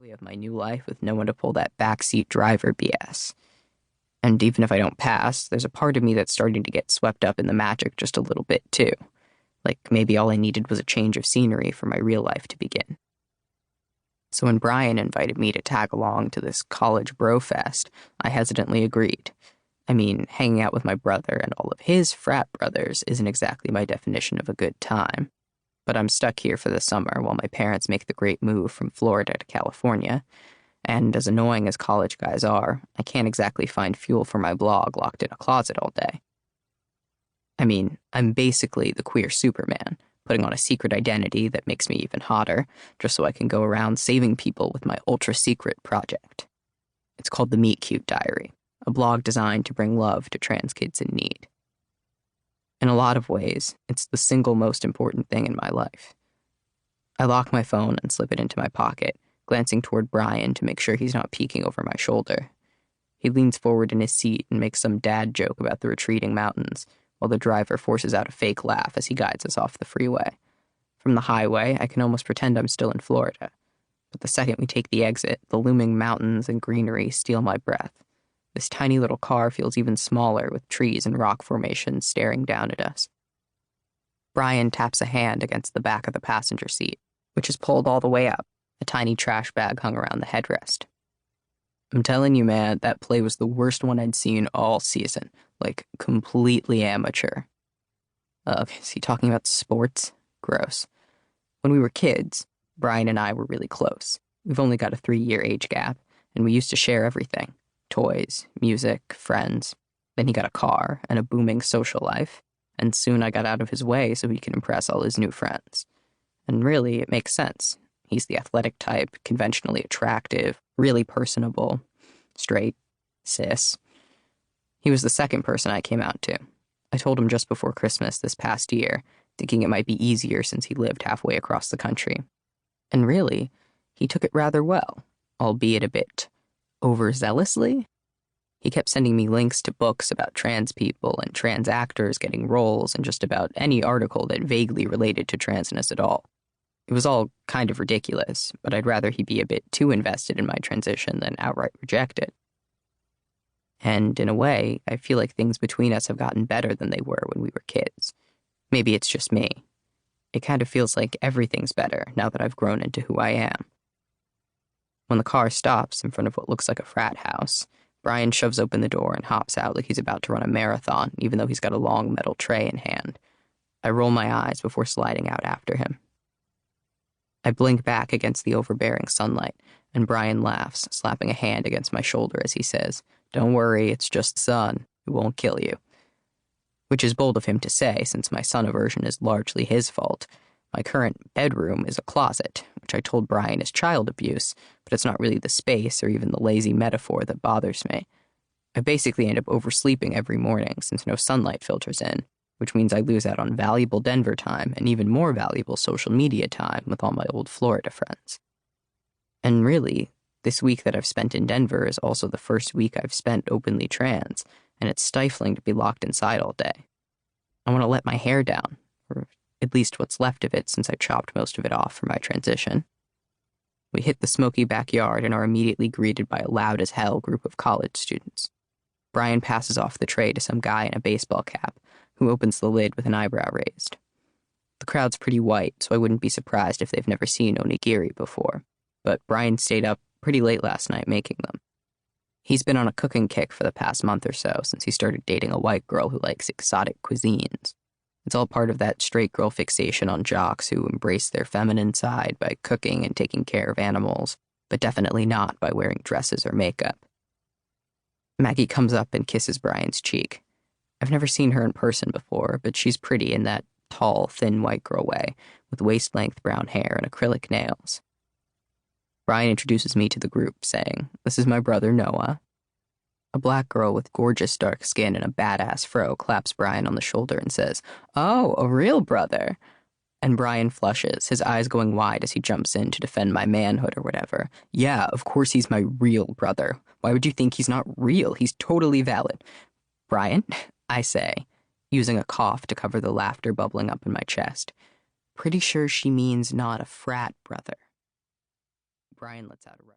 joy of my new life with no one to pull that backseat driver BS. And even if I don't pass, there's a part of me that's starting to get swept up in the magic just a little bit, too. Like maybe all I needed was a change of scenery for my real life to begin. So when Brian invited me to tag along to this college bro fest, I hesitantly agreed. I mean, hanging out with my brother and all of his frat brothers isn't exactly my definition of a good time. But I'm stuck here for the summer while my parents make the great move from Florida to California. And as annoying as college guys are, I can't exactly find fuel for my blog locked in a closet all day. I mean, I'm basically the queer Superman, putting on a secret identity that makes me even hotter, just so I can go around saving people with my ultra-secret project. It's called the Meet Cute Diary, a blog designed to bring love to trans kids in need. In a lot of ways, it's the single most important thing in my life. I lock my phone and slip it into my pocket, glancing toward Brian to make sure he's not peeking over my shoulder. He leans forward in his seat and makes some dad joke about the retreating mountains, while the driver forces out a fake laugh as he guides us off the freeway. From the highway, I can almost pretend I'm still in Florida. But the second we take the exit, the looming mountains and greenery steal my breath. This tiny little car feels even smaller with trees and rock formations staring down at us. Brian taps a hand against the back of the passenger seat, which is pulled all the way up, a tiny trash bag hung around the headrest. I'm telling you, man, that play was the worst one I'd seen all season. Like, completely amateur. Is he talking about sports? Gross. When we were kids, Brian and I were really close. We've only got a 3-year age gap, and we used to share everything. Toys, music, friends. Then he got a car and a booming social life, and soon I got out of his way so he could impress all his new friends. And really, it makes sense. He's the athletic type, conventionally attractive, really personable, straight, cis. He was the second person I came out to. I told him just before Christmas this past year, thinking it might be easier since he lived halfway across the country. And really, he took it rather well, albeit a bit overzealously. He kept sending me links to books about trans people and trans actors getting roles and just about any article that vaguely related to transness at all. It was all kind of ridiculous, but I'd rather he be a bit too invested in my transition than outright reject it. And in a way, I feel like things between us have gotten better than they were when we were kids. Maybe it's just me. It kind of feels like everything's better now that I've grown into who I am. When the car stops in front of what looks like a frat house, Brian shoves open the door and hops out like he's about to run a marathon, even though he's got a long metal tray in hand. I roll my eyes before sliding out after him. I blink back against the overbearing sunlight, and Brian laughs, slapping a hand against my shoulder as he says, "Don't worry, it's just the sun. It won't kill you." Which is bold of him to say, since my sun aversion is largely his fault. My current bedroom is a closet, which I told Brian is child abuse, but it's not really the space or even the lazy metaphor that bothers me. I basically end up oversleeping every morning since no sunlight filters in, which means I lose out on valuable Denver time and even more valuable social media time with all my old Florida friends. And really, this week that I've spent in Denver is also the first week I've spent openly trans, and it's stifling to be locked inside all day. I want to let my hair down, or at least what's left of it since I chopped most of it off for my transition. We hit the smoky backyard and are immediately greeted by a loud-as-hell group of college students. Brian passes off the tray to some guy in a baseball cap, who opens the lid with an eyebrow raised. The crowd's pretty white, so I wouldn't be surprised if they've never seen onigiri before, but Brian stayed up pretty late last night making them. He's been on a cooking kick for the past month or so since he started dating a white girl who likes exotic cuisines. It's all part of that straight girl fixation on jocks who embrace their feminine side by cooking and taking care of animals, but definitely not by wearing dresses or makeup. Maggie comes up and kisses Brian's cheek. I've never seen her in person before, but she's pretty in that tall, thin white girl way, with waist-length brown hair and acrylic nails. Brian introduces me to the group, saying, "This is my brother, Noah." A black girl with gorgeous dark skin and a badass fro claps Brian on the shoulder and says, "Oh, a real brother." And Brian flushes, his eyes going wide as he jumps in to defend my manhood or whatever. "Yeah, of course he's my real brother. Why would you think he's not real? He's totally valid." "Brian," I say, using a cough to cover the laughter bubbling up in my chest. "Pretty sure she means not a frat brother." Brian lets out a